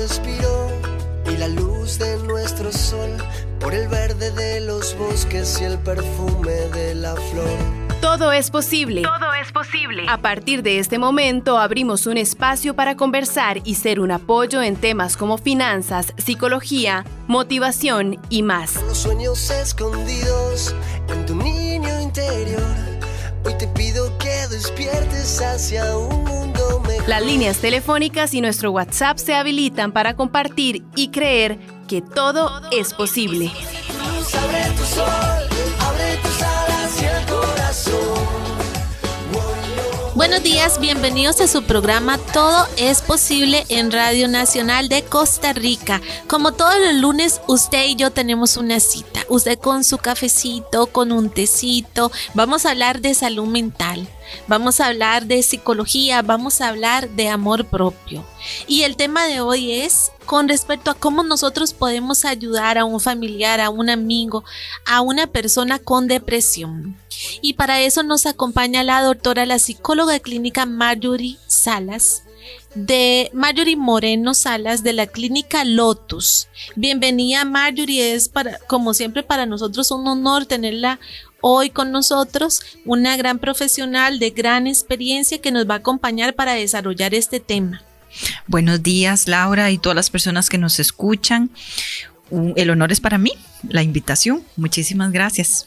respiro y la luz de nuestro sol, por el verde de los bosques y el perfume de la flor. Todo es posible. Todo es posible. A partir de este momento abrimos un espacio para conversar y ser un apoyo en temas como finanzas, psicología, motivación y más. Los sueños escondidos en tu niño interior. Hoy te pido que despiertes hacia un mundo mejor. Las líneas telefónicas y nuestro WhatsApp se habilitan para compartir y creer que todo es posible. Abre tu sol, abre tus alas y el corazón. Buenos días, bienvenidos a su programa Todo es Posible en Radio Nacional de Costa Rica. Como todos los lunes, usted y yo tenemos una cita. Usted con su cafecito, con un tecito. Vamos a hablar de salud mental. Vamos a hablar de psicología, vamos a hablar de amor propio. Y el tema de hoy es con respecto a cómo nosotros podemos ayudar a un familiar, a un amigo, a una persona con depresión. Y para eso nos acompaña la doctora, la psicóloga clínica Marjorie Moreno Salas de la clínica Lotus. Bienvenida, Marjorie. Es como siempre para nosotros un honor tenerla hoy con nosotros, una gran profesional de gran experiencia que nos va a acompañar para desarrollar este tema. Buenos días, Laura, y todas las personas que nos escuchan. El honor es para mí, la invitación. Muchísimas gracias.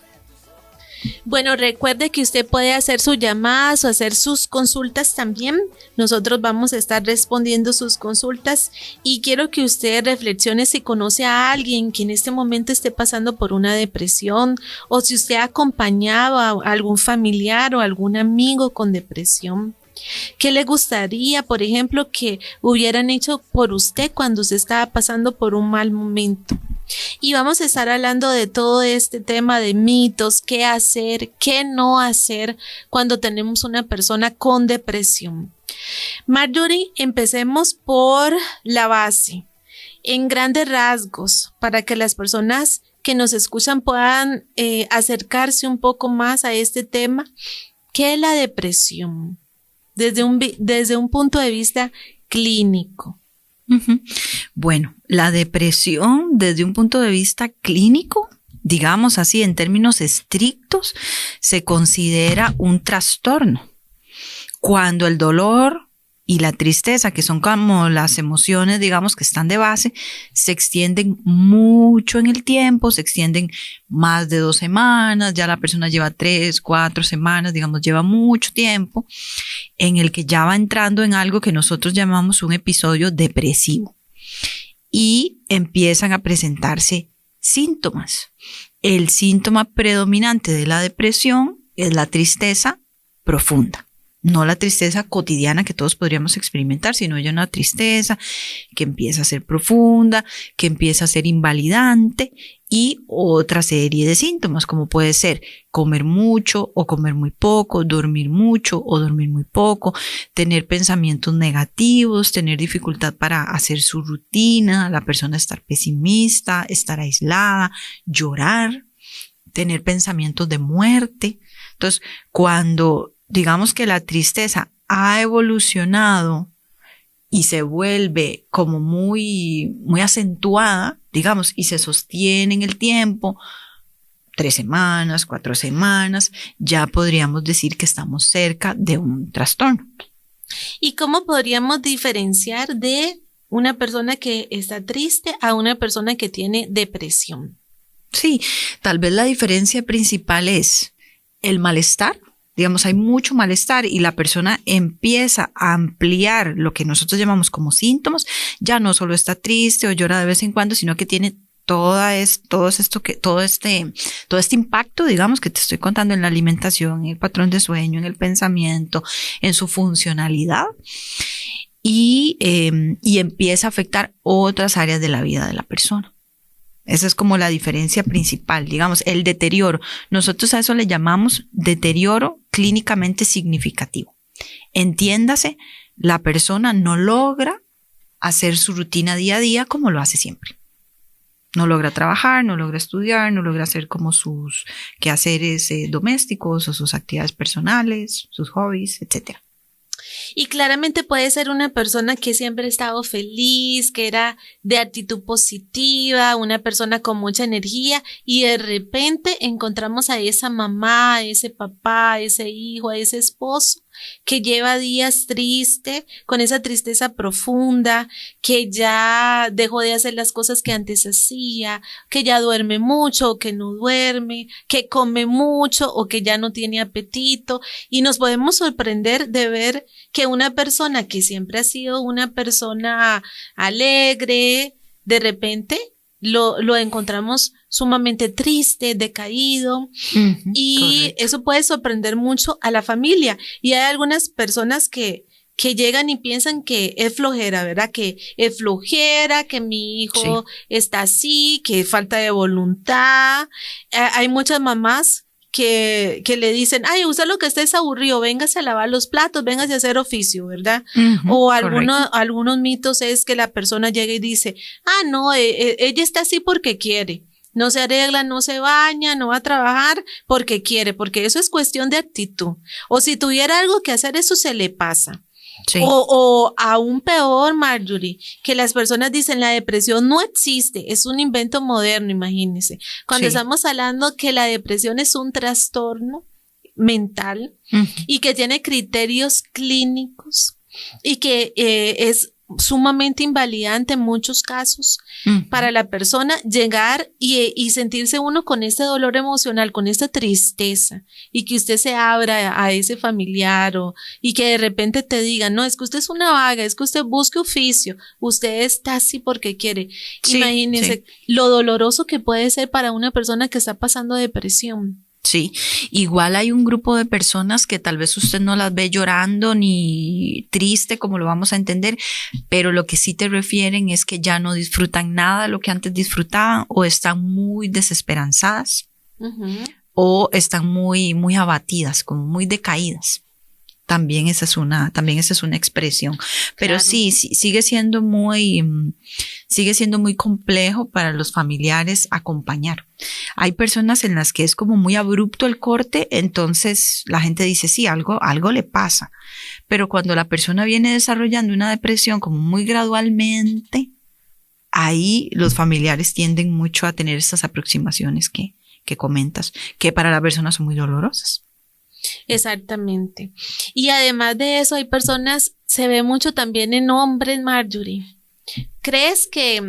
Bueno, recuerde que usted puede hacer sus llamadas o hacer sus consultas también. Nosotros vamos a estar respondiendo sus consultas y quiero que usted reflexione si conoce a alguien que en este momento esté pasando por una depresión o si usted ha acompañado a algún familiar o algún amigo con depresión. ¿Qué le gustaría, por ejemplo, que hubieran hecho por usted cuando usted estaba pasando por un mal momento? Y vamos a estar hablando de todo este tema de mitos, qué hacer, qué no hacer cuando tenemos una persona con depresión. Marjorie, empecemos por la base, en grandes rasgos, para que las personas que nos escuchan puedan acercarse un poco más a este tema. ¿Qué es la depresión? Desde un punto de vista clínico. Bueno, la depresión desde un punto de vista clínico, digamos así, en términos estrictos, se considera un trastorno. Cuando el dolor y la tristeza, que son como las emociones, digamos, que están de base, se extienden mucho en el tiempo, se extienden más de 2 semanas, ya la persona lleva 3, 4 semanas, digamos, lleva mucho tiempo, en el que ya va entrando en algo que nosotros llamamos un episodio depresivo. Y empiezan a presentarse síntomas. El síntoma predominante de la depresión es la tristeza profunda. No la tristeza cotidiana que todos podríamos experimentar, sino ya una tristeza que empieza a ser profunda, que empieza a ser invalidante y otra serie de síntomas como puede ser comer mucho o comer muy poco, dormir mucho o dormir muy poco, tener pensamientos negativos, tener dificultad para hacer su rutina, la persona estar pesimista, estar aislada, llorar, tener pensamientos de muerte. Entonces, cuando digamos que la tristeza ha evolucionado y se vuelve como muy acentuada, digamos, y se sostiene en el tiempo, 3 semanas, 4 semanas, ya podríamos decir que estamos cerca de un trastorno. ¿Y cómo podríamos diferenciar de una persona que está triste a una persona que tiene depresión? Sí, tal vez la diferencia principal es el malestar. Digamos, hay mucho malestar y la persona empieza a ampliar lo que nosotros llamamos como síntomas. Ya no solo está triste o llora de vez en cuando, sino que tiene todo este impacto, digamos, que te estoy contando en la alimentación, en el patrón de sueño, en el pensamiento, en su funcionalidad. Y empieza a afectar otras áreas de la vida de la persona. Esa es como la diferencia principal, digamos, el deterioro. Nosotros a eso le llamamos deterioro clínicamente significativo. Entiéndase, la persona no logra hacer su rutina día a día como lo hace siempre. No logra trabajar, no logra estudiar, no logra hacer como sus quehaceres domésticos o sus actividades personales, sus hobbies, etc. Y claramente puede ser una persona que siempre ha estado feliz, que era de actitud positiva, una persona con mucha energía, y de repente encontramos a esa mamá, a ese papá, a ese hijo, a ese esposo que lleva días triste, con esa tristeza profunda, que ya dejó de hacer las cosas que antes hacía, que ya duerme mucho o que no duerme, que come mucho o que ya no tiene apetito, y nos podemos sorprender de ver que una persona que siempre ha sido una persona alegre, de repente lo encontramos sumamente triste, decaído, y correcto. Eso puede sorprender mucho a la familia. Y hay algunas personas que llegan y piensan que es flojera, ¿verdad? Que es flojera, que mi hijo está así, que es falta de voluntad. Hay muchas mamás que le dicen, ay, usted lo que está es aburrido, véngase a lavar los platos, véngase a hacer oficio, ¿verdad? O algunos mitos es que la persona llega y dice, no, ella está así porque quiere. No se arregla, no se baña, no va a trabajar porque quiere, porque eso es cuestión de actitud. O si tuviera algo que hacer, eso se le pasa. Sí. O aún peor, Marjorie, que las personas dicen la depresión no existe, es un invento moderno, imagínense. Cuando estamos hablando que la depresión es un trastorno mental y que tiene criterios clínicos y que es sumamente invalidante en muchos casos para la persona llegar y sentirse uno con este dolor emocional, con esta tristeza, y que usted se abra a ese familiar y que de repente te diga, no, es que usted es una vaga, es que usted busque oficio, usted está así porque quiere. Imagínense lo doloroso que puede ser para una persona que está pasando depresión. Sí, igual hay un grupo de personas que tal vez usted no las ve llorando ni triste, como lo vamos a entender, pero lo que sí te refieren es que ya no disfrutan nada de lo que antes disfrutaban, o están muy desesperanzadas, o están muy, muy abatidas, como muy decaídas. También esa es una expresión, pero claro. sí, sigue siendo muy complejo para los familiares acompañar. Hay personas en las que es como muy abrupto el corte, entonces la gente dice, sí, algo le pasa, pero cuando la persona viene desarrollando una depresión como muy gradualmente, ahí los familiares tienden mucho a tener esas aproximaciones que comentas, que para la persona son muy dolorosas. Exactamente. Y además de eso, hay personas, se ve mucho también en hombres, Marjorie. ¿Crees que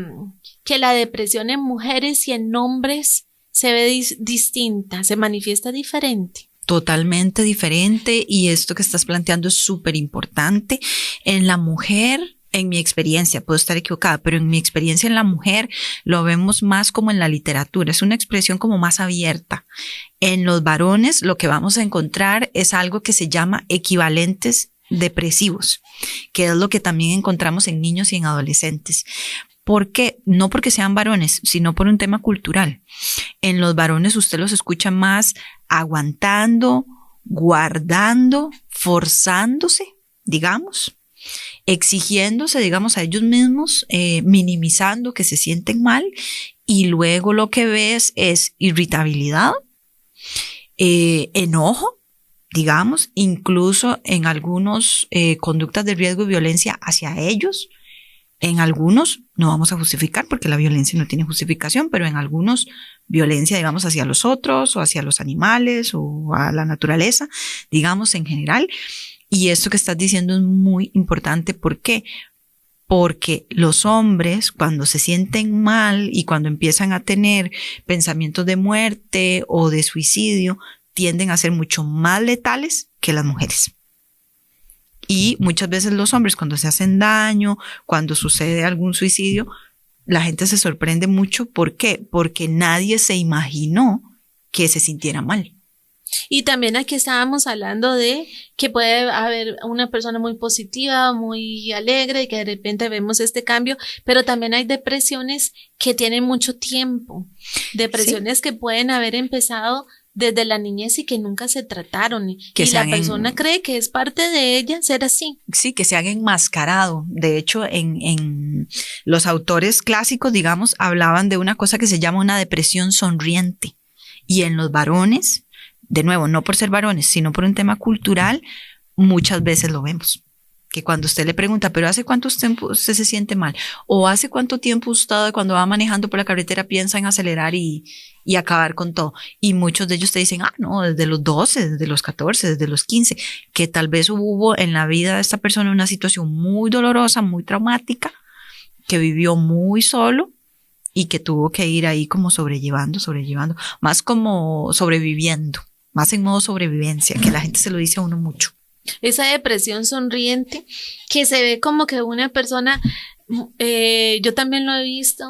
la depresión en mujeres y en hombres se ve distinta, se manifiesta diferente? Totalmente diferente, y esto que estás planteando es súper importante. En la mujer, en mi experiencia, puedo estar equivocada, pero en mi experiencia en la mujer lo vemos más como en la literatura, es una expresión como más abierta. En los varones lo que vamos a encontrar es algo que se llama equivalentes depresivos, que es lo que también encontramos en niños y en adolescentes. ¿Por qué? No porque sean varones, sino por un tema cultural. En los varones usted los escucha más aguantando, guardando, forzándose, digamos, exigiéndose, digamos, a ellos mismos, minimizando que se sienten mal, y luego lo que ves es irritabilidad, enojo, digamos, incluso en algunos conductas de riesgo y violencia hacia ellos. En algunos no vamos a justificar porque la violencia no tiene justificación, pero en algunos violencia, digamos, hacia los otros o hacia los animales o a la naturaleza, digamos, en general. Y esto que estás diciendo es muy importante. ¿Por qué? Porque los hombres, cuando se sienten mal y cuando empiezan a tener pensamientos de muerte o de suicidio, tienden a ser mucho más letales que las mujeres. Y muchas veces los hombres, cuando se hacen daño, cuando sucede algún suicidio, la gente se sorprende mucho. ¿Por qué? Porque nadie se imaginó que se sintiera mal. Y también aquí estábamos hablando de que puede haber una persona muy positiva, muy alegre, y que de repente vemos este cambio, pero también hay depresiones que tienen mucho tiempo, depresiones que pueden haber empezado desde la niñez y que nunca se trataron, y la persona cree que es parte de ella ser así. Sí, que se han enmascarado. De hecho, en los autores clásicos, digamos, hablaban de una cosa que se llama una depresión sonriente, y en los varones, de nuevo, no por ser varones, sino por un tema cultural, muchas veces lo vemos. que cuando usted le pregunta, pero ¿hace cuánto tiempo usted se siente mal? ¿O hace cuánto tiempo usted cuando va manejando por la carretera piensa en acelerar y acabar con todo? Y muchos de ellos te dicen, no, desde los 12, desde los 14, desde los 15, que tal vez hubo en la vida de esta persona una situación muy dolorosa, muy traumática, que vivió muy solo y que tuvo que ir ahí como sobrellevando, más como sobreviviendo, más en modo sobrevivencia, que la gente se lo dice a uno mucho. Esa depresión sonriente que se ve como que una persona, yo también lo he visto,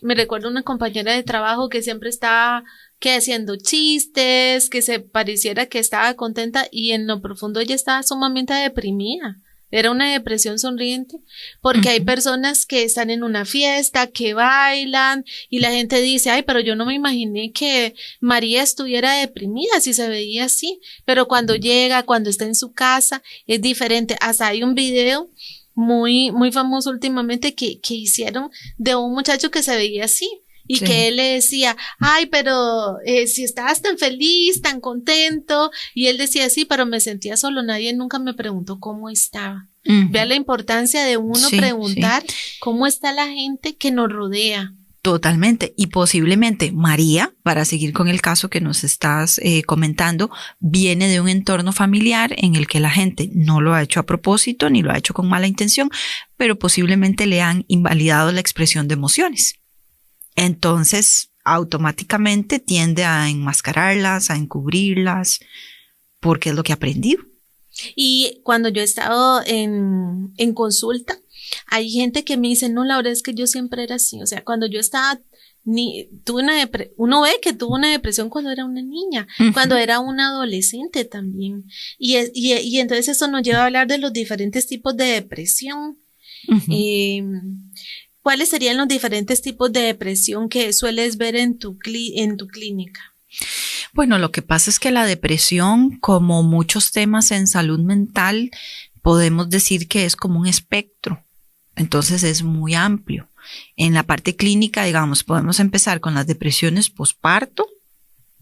me recuerdo una compañera de trabajo que siempre estaba haciendo chistes, que se pareciera que estaba contenta y en lo profundo ella estaba sumamente deprimida. Era una depresión sonriente, porque hay personas que están en una fiesta, que bailan y la gente dice, ay, pero yo no me imaginé que María estuviera deprimida si se veía así, pero cuando llega, cuando está en su casa, es diferente. Hasta hay un video muy, muy famoso últimamente que hicieron de un muchacho que se veía así. Y sí, que él le decía, ay, pero si estabas tan feliz, tan contento, y él decía, sí, pero me sentía solo, nadie nunca me preguntó cómo estaba. Vea la importancia de uno preguntar cómo está la gente que nos rodea. Totalmente, y posiblemente María, para seguir con el caso que nos estás comentando, viene de un entorno familiar en el que la gente no lo ha hecho a propósito, ni lo ha hecho con mala intención, pero posiblemente le han invalidado la expresión de emociones. Entonces, automáticamente tiende a enmascararlas, a encubrirlas, porque es lo que ha aprendido. Y cuando yo he estado en consulta, hay gente que me dice, no, la verdad es que yo siempre era así. O sea, cuando yo estaba, uno ve que tuvo una depresión cuando era una niña, cuando era una adolescente también. Y entonces eso nos lleva a hablar de los diferentes tipos de depresión. ¿Cuáles serían los diferentes tipos de depresión que sueles ver en tu clínica? Bueno, lo que pasa es que la depresión, como muchos temas en salud mental, podemos decir que es como un espectro. Entonces es muy amplio. En la parte clínica, digamos, podemos empezar con las depresiones posparto,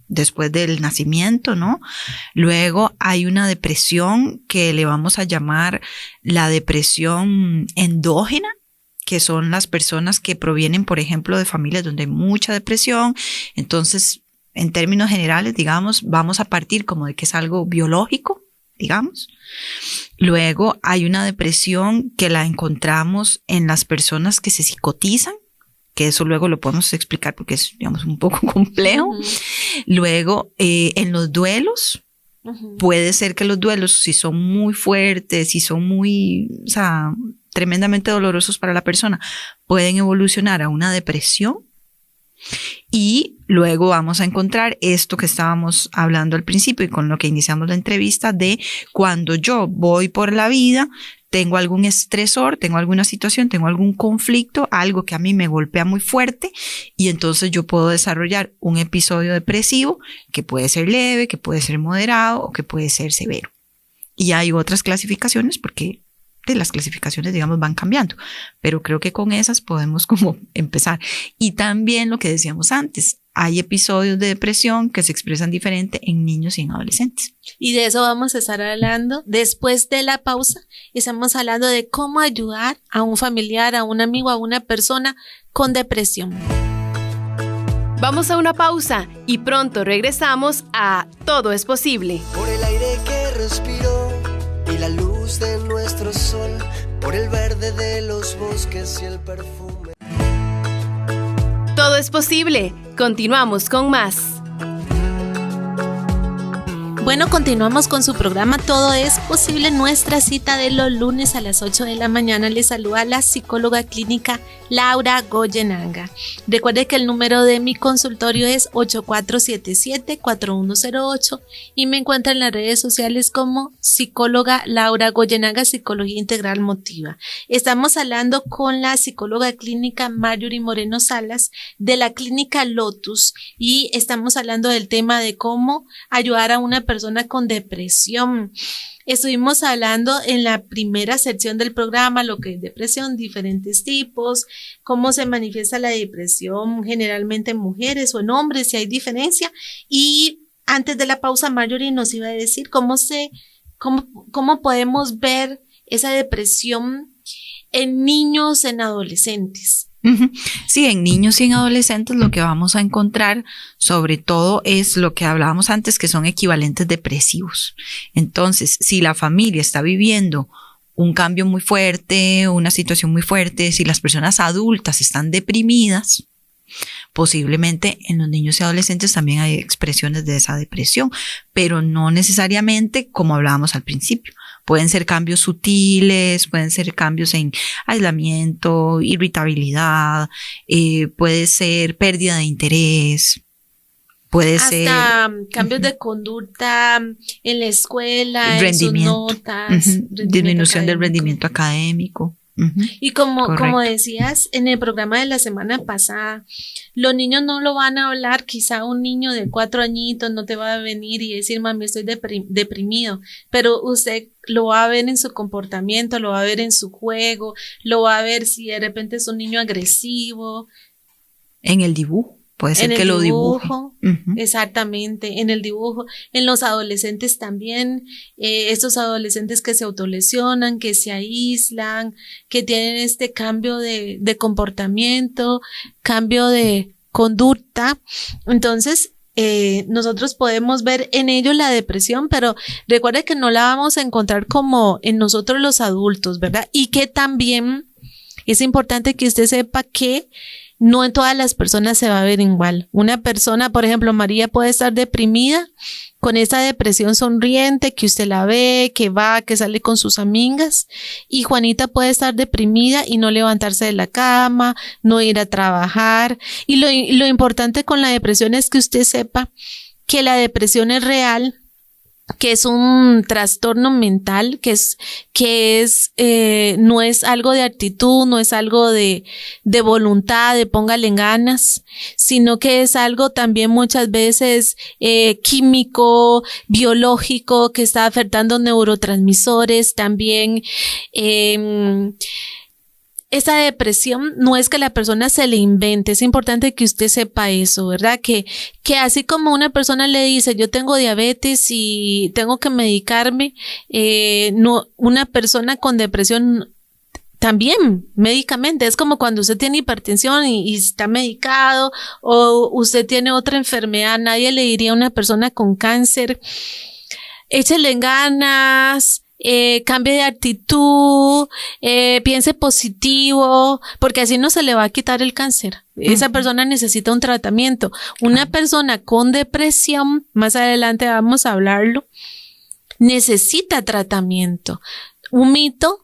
después del nacimiento, ¿no? Luego hay una depresión que le vamos a llamar la depresión endógena, que son las personas que provienen, por ejemplo, de familias donde hay mucha depresión. Entonces, en términos generales, digamos, vamos a partir como de que es algo biológico, digamos. Luego hay una depresión que la encontramos en las personas que se psicotizan, que eso luego lo podemos explicar porque es, digamos, un poco complejo. Luego, en los duelos, puede ser que los duelos, si son muy fuertes, si son muy, o sea, tremendamente dolorosos para la persona, pueden evolucionar a una depresión. Y luego vamos a encontrar esto que estábamos hablando al principio y con lo que iniciamos la entrevista, de cuando yo voy por la vida, tengo algún estresor, tengo alguna situación, tengo algún conflicto, algo que a mí me golpea muy fuerte, y entonces yo puedo desarrollar un episodio depresivo que puede ser leve, que puede ser moderado o que puede ser severo. Y hay otras clasificaciones porque las clasificaciones, digamos, van cambiando, pero creo que con esas podemos como empezar. Y también lo que decíamos antes, hay episodios de depresión que se expresan diferente en niños y en adolescentes. Y de eso vamos a estar hablando después de la pausa. Estamos hablando de cómo ayudar a un familiar, a un amigo, a una persona con depresión. Vamos a una pausa y pronto regresamos a Todo es Posible. Por el aire que respiro y la luz de nuestro sol, por el verde de los bosques y el perfume. Todo es posible. Continuamos con más. Bueno, continuamos con su programa Todo es Posible, nuestra cita de los lunes a las 8 de la mañana. Les saluda la psicóloga clínica Laura Goyenanga. Recuerde que el número de mi consultorio es 8477-4108 y me encuentra en las redes sociales como psicóloga Laura Goyenanga, Psicología Integral Motiva. Estamos hablando con la psicóloga clínica Marjorie Moreno Salas de la clínica Lotus y estamos hablando del tema de cómo ayudar a una persona con depresión. Estuvimos hablando en la primera sección del programa lo que es depresión, diferentes tipos, cómo se manifiesta la depresión generalmente en mujeres o en hombres, si hay diferencia. Y antes de la pausa, Marjorie nos iba a decir cómo podemos ver esa depresión en niños, en adolescentes? Sí, en niños y en adolescentes lo que vamos a encontrar sobre todo es lo que hablábamos antes, que son equivalentes depresivos. Entonces, si la familia está viviendo un cambio muy fuerte, una situación muy fuerte, si las personas adultas están deprimidas, posiblemente en los niños y adolescentes también hay expresiones de esa depresión, pero no necesariamente como hablábamos al principio. Pueden ser cambios sutiles, pueden ser cambios en aislamiento, irritabilidad, puede ser pérdida de interés, puede ser cambios de conducta en la escuela, en sus notas, disminución del rendimiento académico. Y como decías en el programa de la semana pasada, los niños no lo van a hablar. Quizá un niño de 4 añitos no te va a venir y decir, mami, estoy deprimido, pero usted lo va a ver en su comportamiento, lo va a ver en su juego, lo va a ver si de repente es un niño agresivo. En el dibujo. Puede ser que lo dibuje. Exactamente, en el dibujo. En los adolescentes también, estos adolescentes que se autolesionan, que se aíslan, que tienen este cambio de comportamiento, cambio de conducta. Entonces, nosotros podemos ver en ellos la depresión, pero recuerde que no la vamos a encontrar como en nosotros los adultos, ¿verdad? Y que también es importante que usted sepa que no en todas las personas se va a ver igual. Una persona, por ejemplo, María puede estar deprimida con esa depresión sonriente que usted la ve, que va, que sale con sus amigas, y Juanita puede estar deprimida y no levantarse de la cama, no ir a trabajar. Y lo importante con la depresión es que usted sepa que la depresión es real, que es un trastorno mental, no es algo de actitud, no es algo de voluntad, de póngale ganas, sino que es algo también muchas veces químico, biológico, que está afectando neurotransmisores, también esa depresión no es que la persona se le invente, es importante que usted sepa eso, ¿verdad? Que así como una persona le dice, yo tengo diabetes y tengo que medicarme, no, una persona con depresión también médicamente, es como cuando usted tiene hipertensión y está medicado, o usted tiene otra enfermedad, nadie le diría a una persona con cáncer, échele ganas, cambie de actitud, piense positivo, porque así no se le va a quitar el cáncer. Esa persona necesita un tratamiento. Una persona con depresión, más adelante vamos a hablarlo, necesita tratamiento. Un mito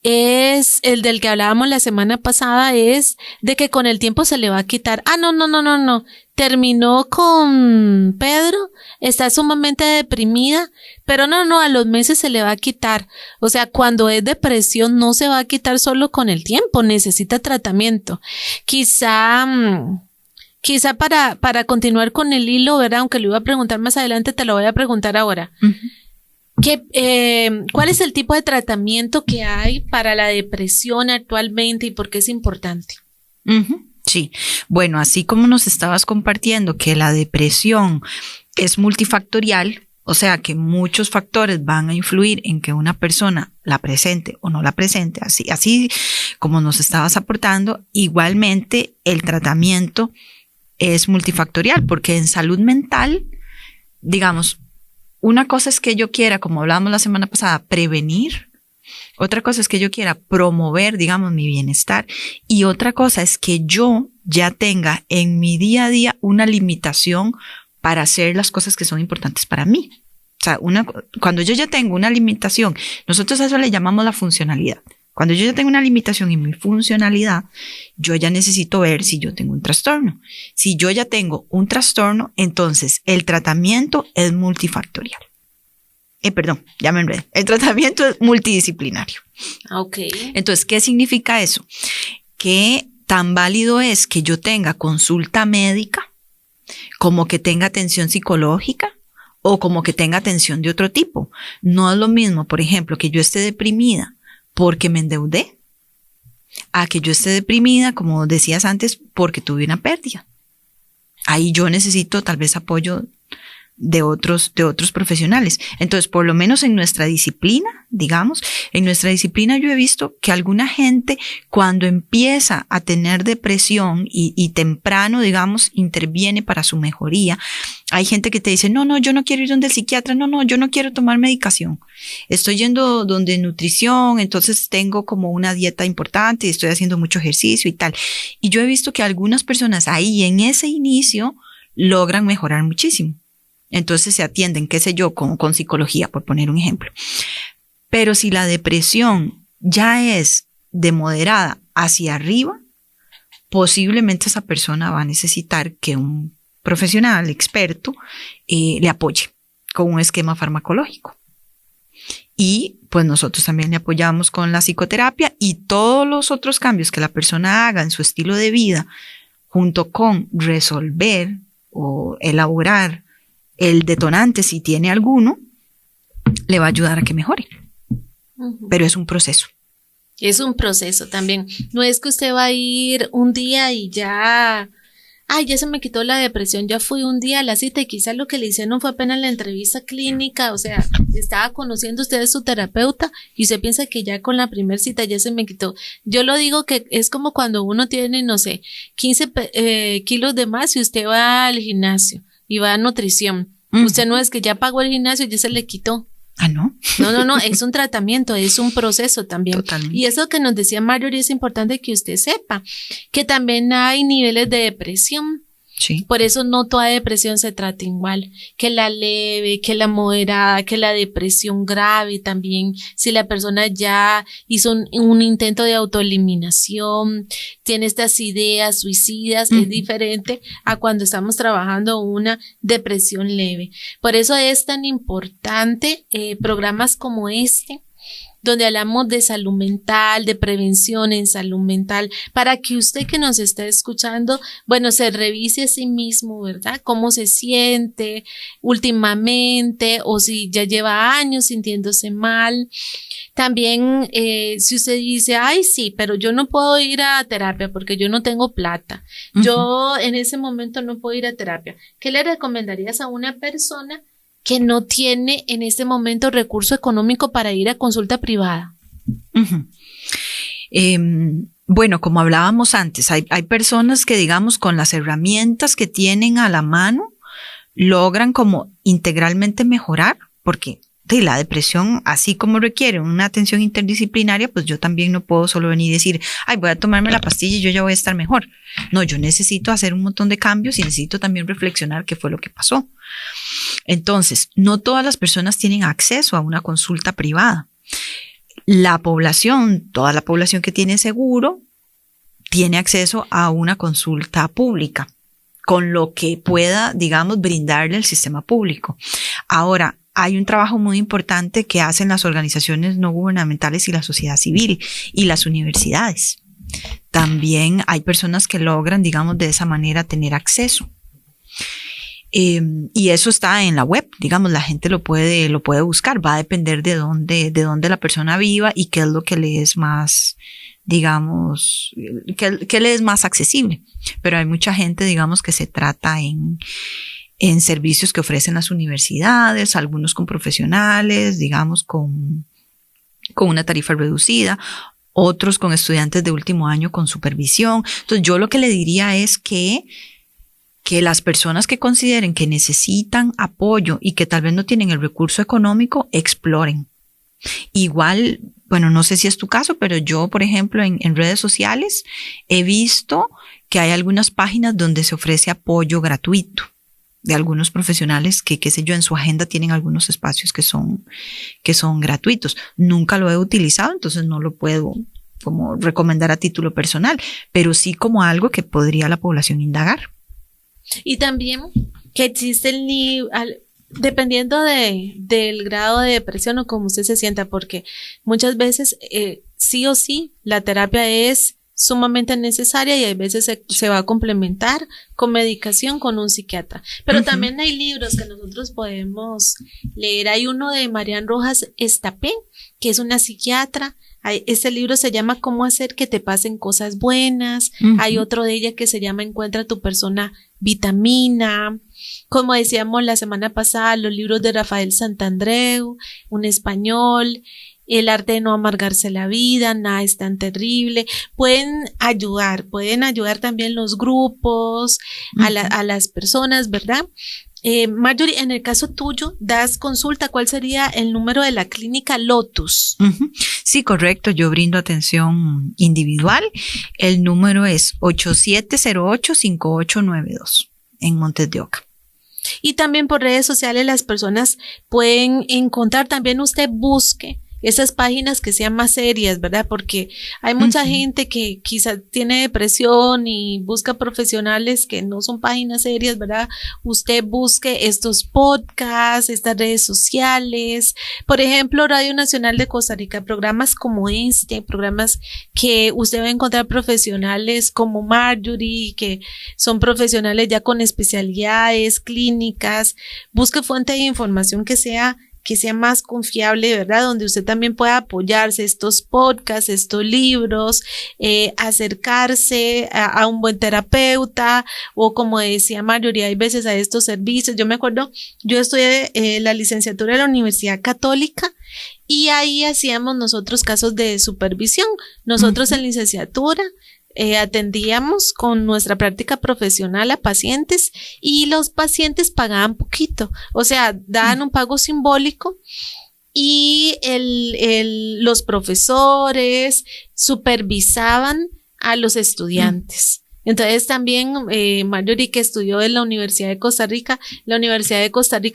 es el del que hablábamos la semana pasada, es de que con el tiempo se le va a quitar. No. Terminó con Pedro, está sumamente deprimida, pero no, a los meses se le va a quitar. O sea, cuando es depresión no se va a quitar solo con el tiempo, necesita tratamiento. Quizá para continuar con el hilo, ¿verdad? Aunque lo iba a preguntar más adelante, te lo voy a preguntar ahora. ¿Cuál es el tipo de tratamiento que hay para la depresión actualmente y por qué es importante? Sí, bueno, así como nos estabas compartiendo que la depresión es multifactorial, o sea que muchos factores van a influir en que una persona la presente o no la presente, así como nos estabas aportando, igualmente el tratamiento es multifactorial, porque en salud mental, digamos, una cosa es que yo quiera, como hablábamos la semana pasada, prevenir. Otra cosa es que yo quiera promover, digamos, mi bienestar. Y otra cosa es que yo ya tenga en mi día a día una limitación para hacer las cosas que son importantes para mí. O sea, cuando yo ya tengo una limitación, nosotros a eso le llamamos la funcionalidad. Cuando yo ya tengo una limitación en mi funcionalidad, yo ya necesito ver si yo tengo un trastorno. Si yo ya tengo un trastorno, entonces el tratamiento es multifactorial. Ya me enredé. El tratamiento es multidisciplinario. Ok. Entonces, ¿qué significa eso? Que tan válido es que yo tenga consulta médica, como que tenga atención psicológica o como que tenga atención de otro tipo. No es lo mismo, por ejemplo, que yo esté deprimida porque me endeudé, a que yo esté deprimida, como decías antes, porque tuve una pérdida. Ahí yo necesito tal vez apoyo de otros profesionales. Entonces, por lo menos en nuestra disciplina, digamos, yo he visto que alguna gente cuando empieza a tener depresión y temprano, digamos, interviene para su mejoría. Hay gente que te dice, no, yo no quiero ir donde el psiquiatra, no, yo no quiero tomar medicación. Estoy yendo donde nutrición, entonces tengo como una dieta importante y estoy haciendo mucho ejercicio y tal. Y yo he visto que algunas personas ahí en ese inicio logran mejorar muchísimo. Entonces se atienden, qué sé yo, con psicología, por poner un ejemplo. Pero si la depresión ya es de moderada hacia arriba, posiblemente esa persona va a necesitar que un profesional experto le apoye con un esquema farmacológico. Y pues nosotros también le apoyamos con la psicoterapia y todos los otros cambios que la persona haga en su estilo de vida, junto con resolver o elaborar el detonante, si tiene alguno, le va a ayudar a que mejore. Pero es un proceso. Es un proceso también. No es que usted va a ir un día y ya se me quitó la depresión, ya fui un día a la cita y quizás lo que le hicieron fue apenas la entrevista clínica, o sea, estaba conociendo usted a su terapeuta y usted piensa que ya con la primera cita ya se me quitó. Yo lo digo que es como cuando uno tiene, no sé, 15 kilos de más y usted va al gimnasio y va a nutrición. Usted no es que ya pagó el gimnasio y ya se le quitó. Ah, ¿no? No, es un tratamiento, es un proceso también. Totalmente. Y eso que nos decía Marjorie es importante que usted sepa, que también hay niveles de depresión. Sí. Por eso no toda depresión se trata igual, que la leve, que la moderada, que la depresión grave también, si la persona ya hizo un intento de autoeliminación, tiene estas ideas suicidas, es diferente a cuando estamos trabajando una depresión leve. Por eso es tan importante programas como este, donde hablamos de salud mental, de prevención en salud mental, para que usted que nos está escuchando, bueno, se revise a sí mismo, ¿verdad? Cómo se siente últimamente o si ya lleva años sintiéndose mal. También, si usted dice, ay, sí, pero yo no puedo ir a terapia porque yo no tengo plata. Yo en ese momento no puedo ir a terapia. ¿Qué le recomendarías a una persona que no tiene en este momento recurso económico para ir a consulta privada? Bueno, como hablábamos antes, hay personas que, digamos, con las herramientas que tienen a la mano, logran como integralmente mejorar, porque la depresión, así como requiere una atención interdisciplinaria, pues yo también no puedo solo venir y decir, ay, voy a tomarme la pastilla y yo ya voy a estar mejor. No, yo necesito hacer un montón de cambios y necesito también reflexionar qué fue lo que pasó. Entonces, no todas las personas tienen acceso a una consulta privada. Toda la población que tiene seguro, tiene acceso a una consulta pública, con lo que pueda, digamos, brindarle el sistema público. Ahora, hay un trabajo muy importante que hacen las organizaciones no gubernamentales y la sociedad civil y las universidades. También hay personas que logran, digamos, de esa manera tener acceso. Y eso está en la web, digamos, la gente lo puede buscar, va a depender de dónde la persona viva y qué es lo que le es más, digamos, qué le es más accesible. Pero hay mucha gente, digamos, que se trata en servicios que ofrecen las universidades, algunos con profesionales, digamos, con una tarifa reducida, otros con estudiantes de último año con supervisión. Entonces, yo lo que le diría es que las personas que consideren que necesitan apoyo y que tal vez no tienen el recurso económico, exploren. Igual, bueno, no sé si es tu caso, pero yo, por ejemplo, en redes sociales he visto que hay algunas páginas donde se ofrece apoyo gratuito de algunos profesionales que, qué sé yo, en su agenda tienen algunos espacios que son gratuitos. Nunca lo he utilizado, entonces no lo puedo como recomendar a título personal, pero sí como algo que podría la población indagar. Y también que existe dependiendo del grado de depresión o cómo usted se sienta, porque muchas veces sí o sí la terapia es sumamente necesaria y a veces se va a complementar con medicación con un psiquiatra. Pero también hay libros que nosotros podemos leer. Hay uno de Marian Rojas Estapé, que es una psiquiatra. Este libro se llama Cómo hacer que te pasen cosas buenas. Hay otro de ella que se llama Encuentra tu persona Vitamina, como decíamos la semana pasada, los libros de Rafael Santandreu, un español, El arte de no amargarse la vida, Nada es tan terrible. Pueden ayudar también los grupos, a las personas, ¿verdad? Marjorie, en el caso tuyo, das consulta. ¿Cuál sería el número de la clínica Lotus? Sí, correcto. Yo brindo atención individual. El número es 8708-5892 en Montes de Oca. Y también por redes sociales las personas pueden encontrar, también usted busque esas páginas que sean más serias, ¿verdad? Porque hay mucha gente que quizás tiene depresión y busca profesionales que no son páginas serias, ¿verdad? Usted busque estos podcasts, estas redes sociales, por ejemplo, Radio Nacional de Costa Rica, programas como programas que usted va a encontrar profesionales como Marjorie, que son profesionales ya con especialidades clínicas. Busque fuente de información que sea más confiable, ¿verdad? Donde usted también pueda apoyarse, estos podcasts, estos libros, acercarse a un buen terapeuta, o como decía Marjorie, hay veces a estos servicios. Yo me acuerdo, yo estudié la licenciatura de la Universidad Católica y ahí hacíamos nosotros casos de supervisión. Nosotros en licenciatura atendíamos con nuestra práctica profesional a pacientes y los pacientes pagaban poquito, o sea, daban un pago simbólico y los profesores supervisaban a los estudiantes. Entonces también Marjorie, que estudió en la Universidad de Costa Rica,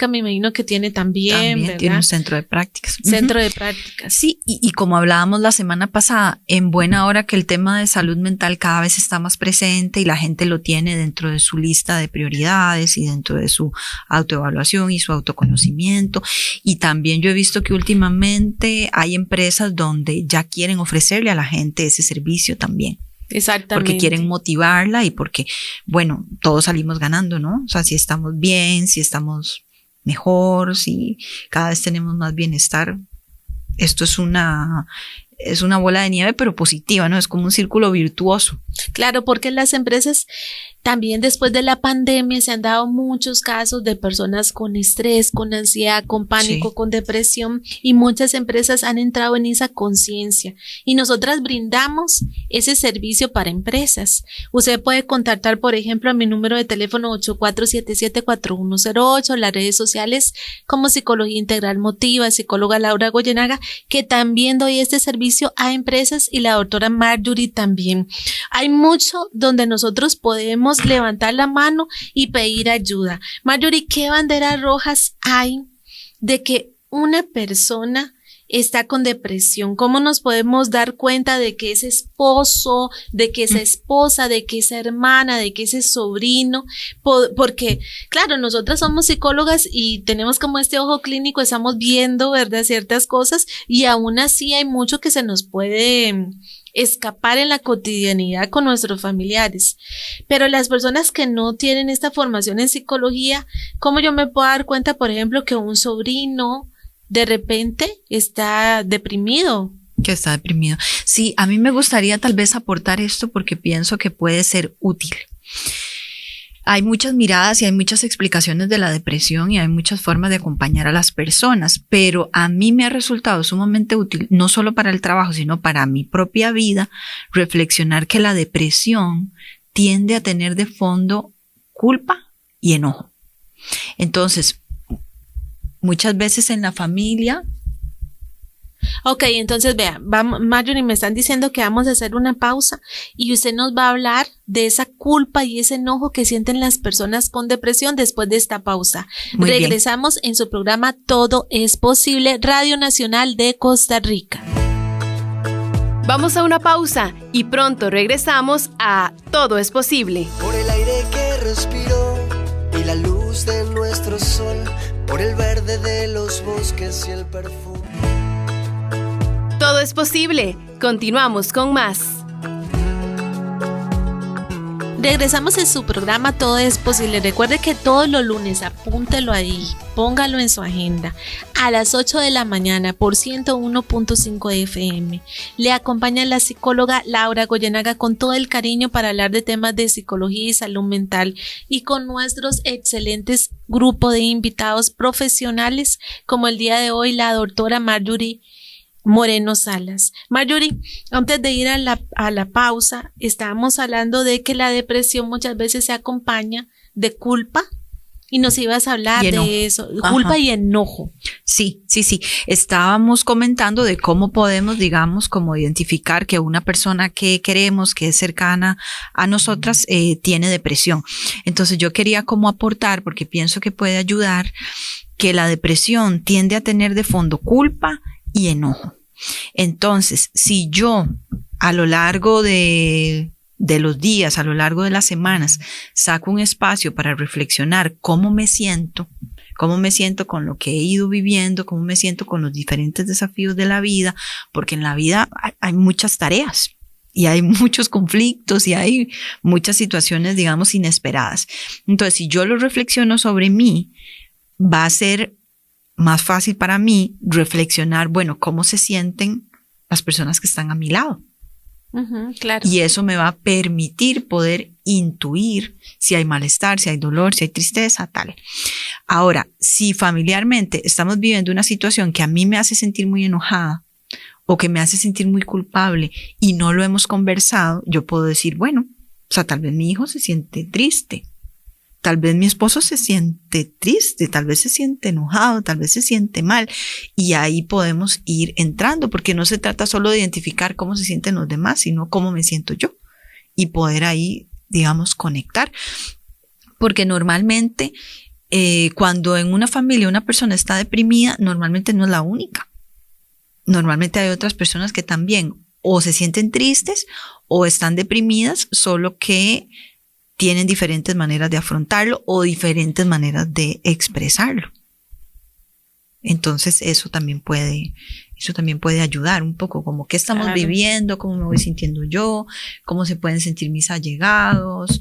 me imagino que tiene también, ¿verdad? Tiene un centro de prácticas. Centro de prácticas. Sí, y como hablábamos la semana pasada, en buena hora que el tema de salud mental cada vez está más presente y la gente lo tiene dentro de su lista de prioridades y dentro de su autoevaluación y su autoconocimiento. Y también yo he visto que últimamente hay empresas donde ya quieren ofrecerle a la gente ese servicio también. Exactamente. Porque quieren motivarla y porque, bueno, todos salimos ganando, ¿no? O sea, si estamos bien, si estamos mejor, si cada vez tenemos más bienestar, esto es una bola de nieve, pero positiva, ¿no? Es como un círculo virtuoso. Claro, porque las empresas también después de la pandemia se han dado muchos casos de personas con estrés, con ansiedad, con pánico, con depresión, y muchas empresas han entrado en esa conciencia y nosotras brindamos ese servicio para empresas. Usted puede contactar, por ejemplo, a mi número de teléfono 8477-4108, las redes sociales como Psicología Integral Motiva, psicóloga Laura Goyenaga, que también doy este servicio a empresas, y la doctora Marjorie también. Hay mucho donde nosotros podemos levantar la mano y pedir ayuda. Marjorie, ¿qué banderas rojas hay de que una persona está con depresión? ¿Cómo nos podemos dar cuenta de que ese esposo, de que esa esposa, de que esa hermana, de que ese sobrino? Porque, claro, nosotras somos psicólogas y tenemos como este ojo clínico, estamos viendo, ¿verdad?, ciertas cosas, y aún así hay mucho que se nos puede escapar en la cotidianidad con nuestros familiares. Pero las personas que no tienen esta formación en psicología, ¿cómo yo me puedo dar cuenta, por ejemplo, que un sobrino de repente está deprimido? Que está deprimido. Sí, a mí me gustaría tal vez aportar esto porque pienso que puede ser útil. Hay muchas miradas y hay muchas explicaciones de la depresión y hay muchas formas de acompañar a las personas, pero a mí me ha resultado sumamente útil, no solo para el trabajo, sino para mi propia vida, reflexionar que la depresión tiende a tener de fondo culpa y enojo. Entonces, muchas veces en la familia... Ok, entonces vea, Marjorie, me están diciendo que vamos a hacer una pausa y usted nos va a hablar de esa culpa y ese enojo que sienten las personas con depresión después de esta pausa. Muy Regresamos bien. En su programa Todo es Posible, Radio Nacional de Costa Rica. Vamos a una pausa y pronto regresamos a Todo es Posible. Por el aire que respiro y la luz de nuestro sol, por el verde de los bosques y el perfume. Todo es posible. Continuamos con más. Regresamos en su programa Todo es Posible. Recuerde que todos los lunes, apúntelo ahí, póngalo en su agenda, a las 8 de la mañana por 101.5 FM. Le acompaña la psicóloga Laura Goyenaga con todo el cariño para hablar de temas de psicología y salud mental, y con nuestros excelentes grupo de invitados profesionales, como el día de hoy la doctora Marjorie Moreno Salas. Marjorie, antes de ir a la pausa, estábamos hablando de que la depresión muchas veces se acompaña de culpa, y nos ibas a hablar de eso, culpa. Ajá. Y enojo. Sí. Estábamos comentando de cómo podemos, digamos, como identificar que una persona que queremos, que es cercana a nosotras, tiene depresión. Entonces yo quería como aportar, porque pienso que puede ayudar, que la depresión tiende a tener de fondo culpa y enojo. Entonces, si yo a lo largo de los días, a lo largo de las semanas, saco un espacio para reflexionar cómo me siento con lo que he ido viviendo, cómo me siento con los diferentes desafíos de la vida, porque en la vida hay muchas tareas y hay muchos conflictos y hay muchas situaciones, digamos, inesperadas. Entonces, si yo lo reflexiono sobre mí, va a ser más fácil para mí reflexionar, bueno, cómo se sienten las personas que están a mi lado. Claro. Y eso me va a permitir poder intuir si hay malestar, si hay dolor, si hay tristeza, tal. Ahora, si familiarmente estamos viviendo una situación que a mí me hace sentir muy enojada o que me hace sentir muy culpable y no lo hemos conversado, yo puedo decir, bueno, o sea, tal vez mi hijo se siente triste. Tal vez mi esposo se siente triste, tal vez se siente enojado, tal vez se siente mal, y ahí podemos ir entrando, porque no se trata solo de identificar cómo se sienten los demás, sino cómo me siento yo, y poder ahí, digamos, conectar. Porque normalmente cuando en una familia una persona está deprimida, normalmente no es la única. Normalmente hay otras personas que también o se sienten tristes o están deprimidas, solo que tienen diferentes maneras de afrontarlo o diferentes maneras de expresarlo. Entonces eso también puede ayudar un poco, como qué estamos viviendo, cómo me voy sintiendo yo, cómo se pueden sentir mis allegados,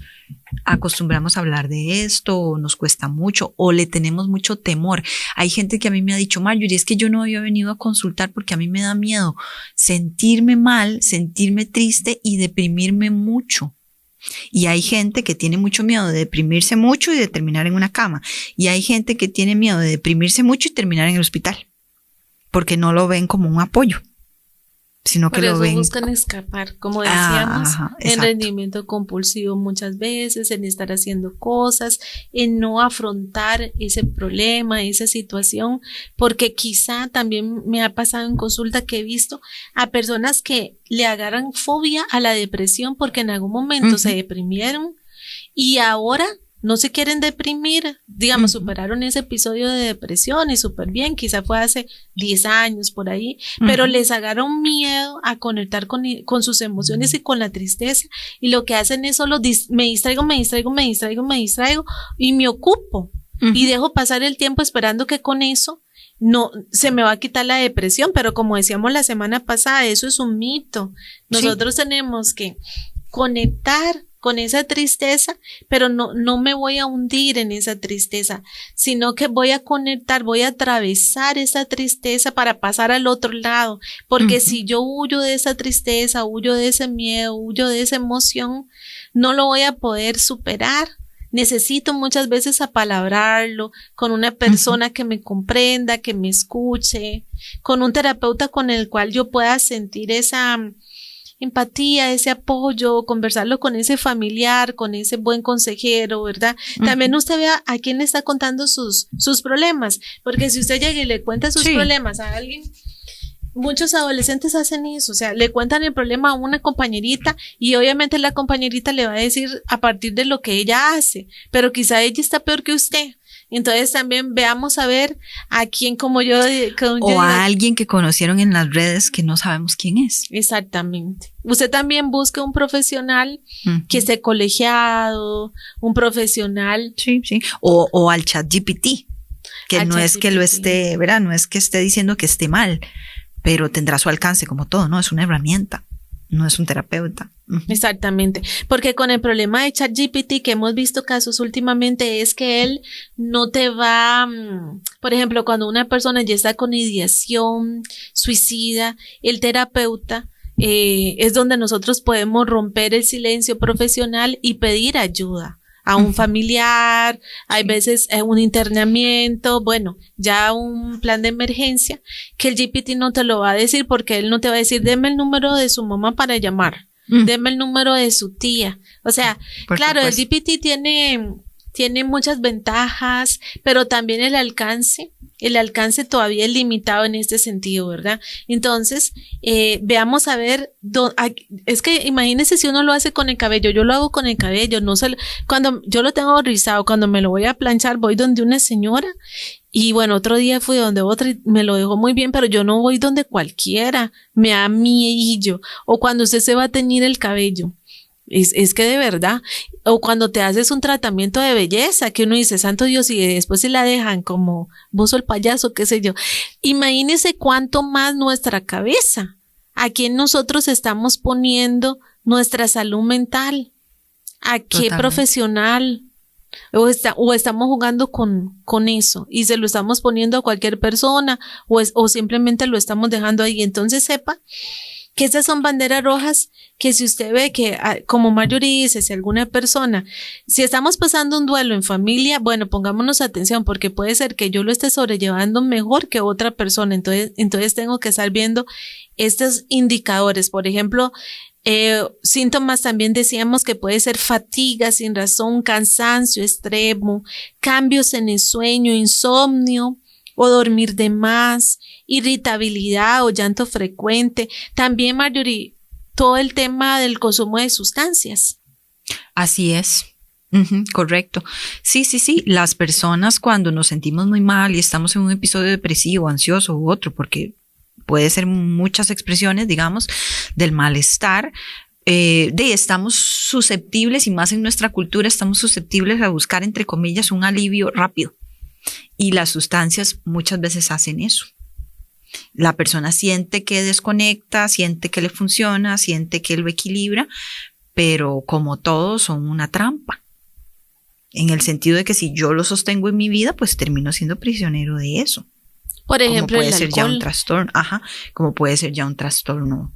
acostumbramos a hablar de esto, o nos cuesta mucho, o le tenemos mucho temor. Hay gente que a mí me ha dicho, Marjorie, es que yo no había venido a consultar porque a mí me da miedo sentirme mal, sentirme triste y deprimirme mucho. Y hay gente que tiene mucho miedo de deprimirse mucho y de terminar en una cama. Y hay gente que tiene miedo de deprimirse mucho y terminar en el hospital, porque no lo ven como un apoyo, sino que lo ven. Buscan escapar, como decíamos, en rendimiento compulsivo muchas veces, en estar haciendo cosas, en no afrontar ese problema, esa situación, porque quizá también me ha pasado en consulta que he visto a personas que le agarran fobia a la depresión porque en algún momento se deprimieron y ahora no se quieren deprimir, digamos, superaron ese episodio de depresión y súper bien, quizá fue hace 10 años por ahí, pero les agarran miedo a conectar con sus emociones y con la tristeza, y lo que hacen es solo me distraigo y me ocupo y dejo pasar el tiempo esperando que con eso no se me va a quitar la depresión, pero como decíamos la semana pasada, eso es un mito. Nosotros tenemos que conectar con esa tristeza, pero no me voy a hundir en esa tristeza, sino que voy a conectar, voy a atravesar esa tristeza para pasar al otro lado, porque si yo huyo de esa tristeza, huyo de ese miedo, huyo de esa emoción, no lo voy a poder superar. Necesito muchas veces apalabrarlo con una persona que me comprenda, que me escuche, con un terapeuta con el cual yo pueda sentir esa empatía, ese apoyo, conversarlo con ese familiar, con ese buen consejero, ¿verdad? También usted vea a quién le está contando sus problemas, porque si usted llega y le cuenta sus problemas a alguien, muchos adolescentes hacen eso, o sea, le cuentan el problema a una compañerita y obviamente la compañerita le va a decir a partir de lo que ella hace, pero quizá ella está peor que usted. Entonces también veamos a ver a quién o a alguien que conocieron en las redes que no sabemos quién es. Exactamente. Usted también busque un profesional que esté colegiado, un profesional. Sí. O al ChatGPT, que no es que lo esté, ¿verdad? No es que esté diciendo que esté mal, pero tendrá su alcance como todo, ¿no? Es una herramienta. no es un terapeuta. Exactamente, porque con el problema de ChatGPT que hemos visto casos últimamente es que él no te va, por ejemplo, cuando una persona ya está con ideación suicida, el terapeuta es donde nosotros podemos romper el silencio profesional y pedir ayuda a un familiar, hay veces un internamiento, bueno, ya un plan de emergencia, que el GPT no te lo va a decir porque él no te va a decir, deme el número de su mamá para llamar, deme el número de su tía. O sea, claro, el GPT tiene muchas ventajas, pero también el alcance todavía es limitado en este sentido, ¿verdad? Entonces, veamos a ver, es que imagínense si uno lo hace con el cabello, yo lo hago con el cabello, cuando yo lo tengo rizado, cuando me lo voy a planchar, voy donde una señora, y bueno, otro día fui donde otra y me lo dejó muy bien, pero yo no voy donde cualquiera, me da miedo, o cuando usted se va a teñir el cabello. Es que de verdad, o cuando te haces un tratamiento de belleza, que uno dice, santo Dios, y después se la dejan como Bozo el payaso, qué sé yo. Imagínese cuánto más nuestra cabeza, a quién nosotros estamos poniendo nuestra salud mental, a qué Totalmente. Profesional, o estamos jugando con eso, y se lo estamos poniendo a cualquier persona, o simplemente lo estamos dejando ahí. Entonces sepa que esas son banderas rojas que si usted ve que, como Marjorie dice, si alguna persona, si estamos pasando un duelo en familia, bueno, pongámonos atención porque puede ser que yo lo esté sobrellevando mejor que otra persona. Entonces tengo que estar viendo estos indicadores. Por ejemplo, síntomas también decíamos que puede ser fatiga sin razón, cansancio extremo, cambios en el sueño, insomnio o dormir de más, irritabilidad o llanto frecuente. También, Marjorie, todo el tema del consumo de sustancias. Así es. Correcto. Sí. Las personas cuando nos sentimos muy mal y estamos en un episodio depresivo, ansioso u otro, porque puede ser muchas expresiones, digamos, del malestar, estamos susceptibles, y más en nuestra cultura, estamos susceptibles a buscar, entre comillas, un alivio rápido. Y las sustancias muchas veces hacen eso. La persona siente que desconecta, siente que le funciona, siente que lo equilibra, pero como todos son una trampa. En el sentido de que si yo lo sostengo en mi vida, pues termino siendo prisionero de eso. Por ejemplo, como puede el ser alcohol. ya un trastorno, como puede ser ya un trastorno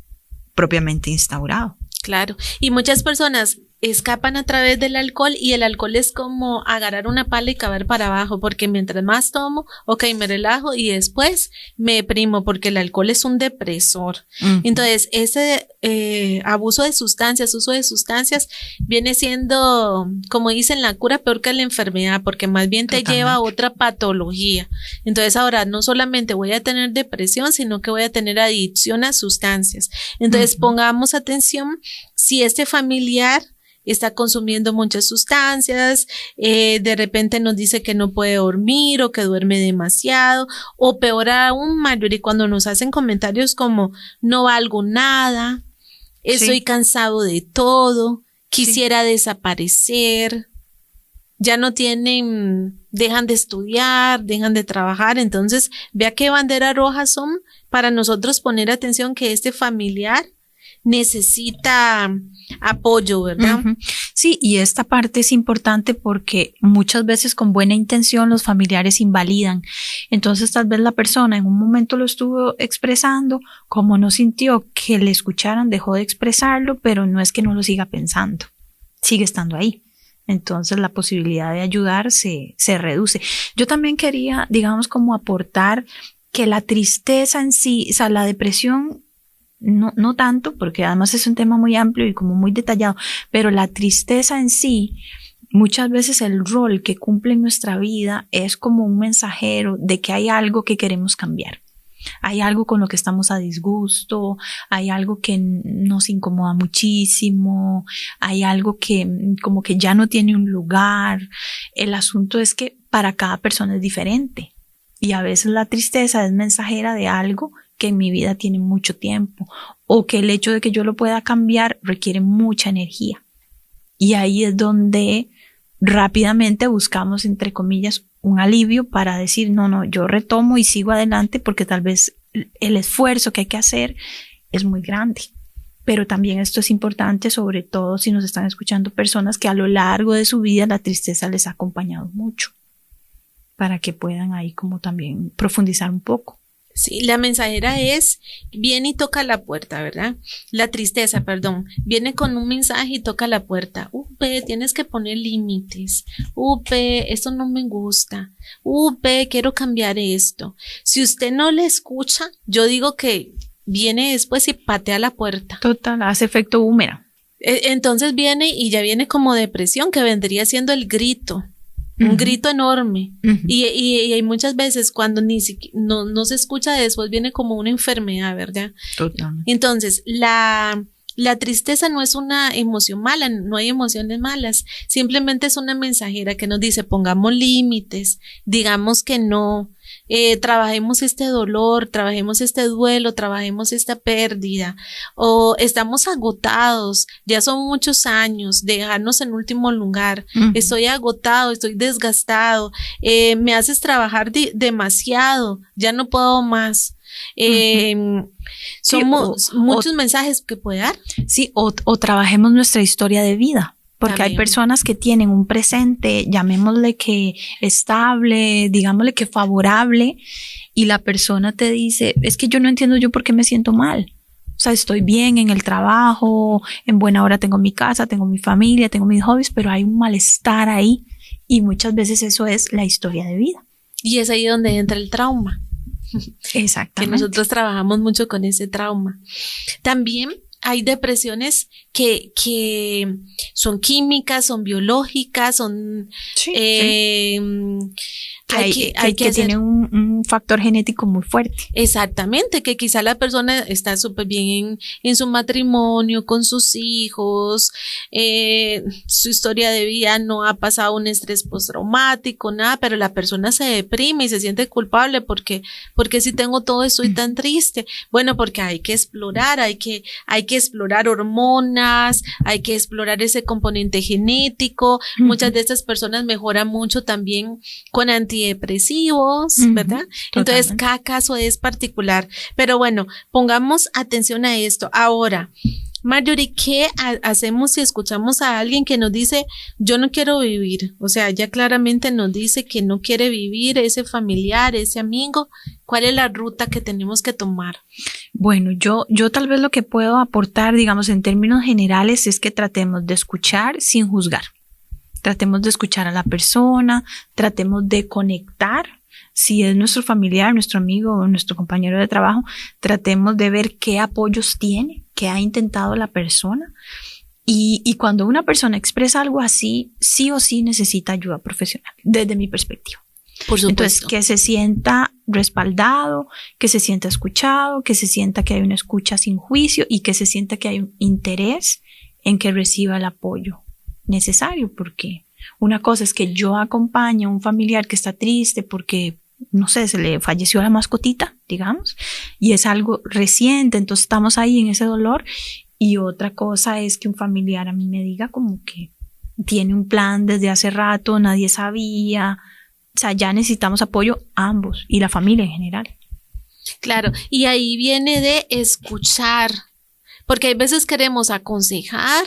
propiamente instaurado. Claro, y muchas personas escapan a través del alcohol, y el alcohol es como agarrar una pala y cavar para abajo, porque mientras más tomo, ok, me relajo y después me deprimo, porque el alcohol es un depresor. Entonces, ese abuso de sustancias, uso de sustancias, viene siendo, como dicen, la cura peor que la enfermedad, porque más bien te lleva a otra patología. Entonces, ahora no solamente voy a tener depresión, sino que voy a tener adicción a sustancias. Entonces, pongamos atención si este familiar está consumiendo muchas sustancias, de repente nos dice que no puede dormir o que duerme demasiado, o peor aún, Marjorie, cuando nos hacen comentarios como no valgo nada, estoy cansado de todo, quisiera desaparecer, ya no tienen, dejan de estudiar, dejan de trabajar. Entonces, vea qué banderas rojas son para nosotros poner atención que este familiar necesita apoyo, ¿verdad? Sí, y esta parte es importante porque muchas veces con buena intención los familiares invalidan. Entonces tal vez la persona en un momento lo estuvo expresando, como no sintió que le escucharan, dejó de expresarlo, pero no es que no lo siga pensando, sigue estando ahí. Entonces la posibilidad de ayudar se reduce. Yo también quería, digamos, como aportar que la tristeza en sí, o sea, la depresión, no tanto, porque además es un tema muy amplio y como muy detallado, pero la tristeza en sí, muchas veces el rol que cumple en nuestra vida es como un mensajero de que hay algo que queremos cambiar. Hay algo con lo que estamos a disgusto, hay algo que nos incomoda muchísimo, hay algo que como que ya no tiene un lugar. El asunto es que para cada persona es diferente y a veces la tristeza es mensajera de algo que en mi vida tiene mucho tiempo, o que el hecho de que yo lo pueda cambiar requiere mucha energía. Y ahí es donde rápidamente buscamos, entre comillas, un alivio para decir, no, yo retomo y sigo adelante, porque tal vez el esfuerzo que hay que hacer es muy grande. Pero también esto es importante, sobre todo si nos están escuchando personas que a lo largo de su vida la tristeza les ha acompañado mucho, para que puedan ahí como también profundizar un poco. Sí, la mensajera viene y toca la puerta, ¿verdad? La tristeza, perdón, viene con un mensaje y toca la puerta. Tienes que poner límites. Esto no me gusta. Quiero cambiar esto. Si usted no le escucha, yo digo que viene después y patea la puerta. Total, hace efecto boomerang. Entonces viene y ya viene como depresión, que vendría siendo el grito. Un grito enorme. Y hay muchas veces cuando no se escucha después viene como una enfermedad, ¿verdad? Totalmente. Entonces, la tristeza no es una emoción mala, no hay emociones malas, simplemente es una mensajera que nos dice pongamos límites, digamos que no, trabajemos este dolor, trabajemos este duelo, trabajemos esta pérdida, o estamos agotados, ya son muchos años, dejarnos en último lugar, estoy agotado, estoy desgastado, me haces trabajar demasiado, ya no puedo más. Somos muchos mensajes que puede dar. Sí, o trabajemos nuestra historia de vida. Porque también hay personas que tienen un presente, llamémosle que estable, digámosle que favorable, y la persona te dice, es que yo no entiendo yo por qué me siento mal. O sea, estoy bien en el trabajo, en buena hora tengo mi casa, tengo mi familia, tengo mis hobbies, pero hay un malestar ahí, y muchas veces eso es la historia de vida. Y es ahí donde entra el trauma. Exactamente. Que nosotros trabajamos mucho con ese trauma. También hay depresiones que son químicas, son biológicas, son que tienen un factor genético muy fuerte. Exactamente, que quizá la persona está súper bien en su matrimonio, con sus hijos, su historia de vida no ha pasado un estrés postraumático, nada, pero la persona se deprime y se siente culpable porque si tengo todo estoy tan triste. Bueno, porque hay que explorar, hay que explorar hormonas, hay que explorar ese componente genético. Muchas de estas personas mejoran mucho también con antidepresivos, ¿verdad? Entonces, Totalmente. cada caso es particular. Pero bueno, pongamos atención a esto. Ahora, Marjorie, ¿qué hacemos si escuchamos a alguien que nos dice, yo no quiero vivir? O sea, ya claramente nos dice que no quiere vivir, ese familiar, ese amigo. ¿Cuál es la ruta que tenemos que tomar? Bueno, yo tal vez lo que puedo aportar, digamos, en términos generales, es que tratemos de escuchar sin juzgar. Tratemos de escuchar a la persona, tratemos de conectar. Si es nuestro familiar, nuestro amigo o nuestro compañero de trabajo, tratemos de ver qué apoyos tiene, qué ha intentado la persona. Y cuando una persona expresa algo así, sí o sí necesita ayuda profesional, desde mi perspectiva. Por supuesto. Entonces, que se sienta respaldado, que se sienta escuchado, que se sienta que hay una escucha sin juicio y que se sienta que hay un interés en que reciba el apoyo necesario, porque una cosa es que yo acompañe a un familiar que está triste porque, no sé, se le falleció la mascotita, digamos, y es algo reciente, entonces estamos ahí en ese dolor, y otra cosa es que un familiar a mí me diga como que tiene un plan desde hace rato, nadie sabía, o sea, ya necesitamos apoyo ambos y la familia en general. Claro, y ahí viene de escuchar, porque hay veces queremos aconsejar,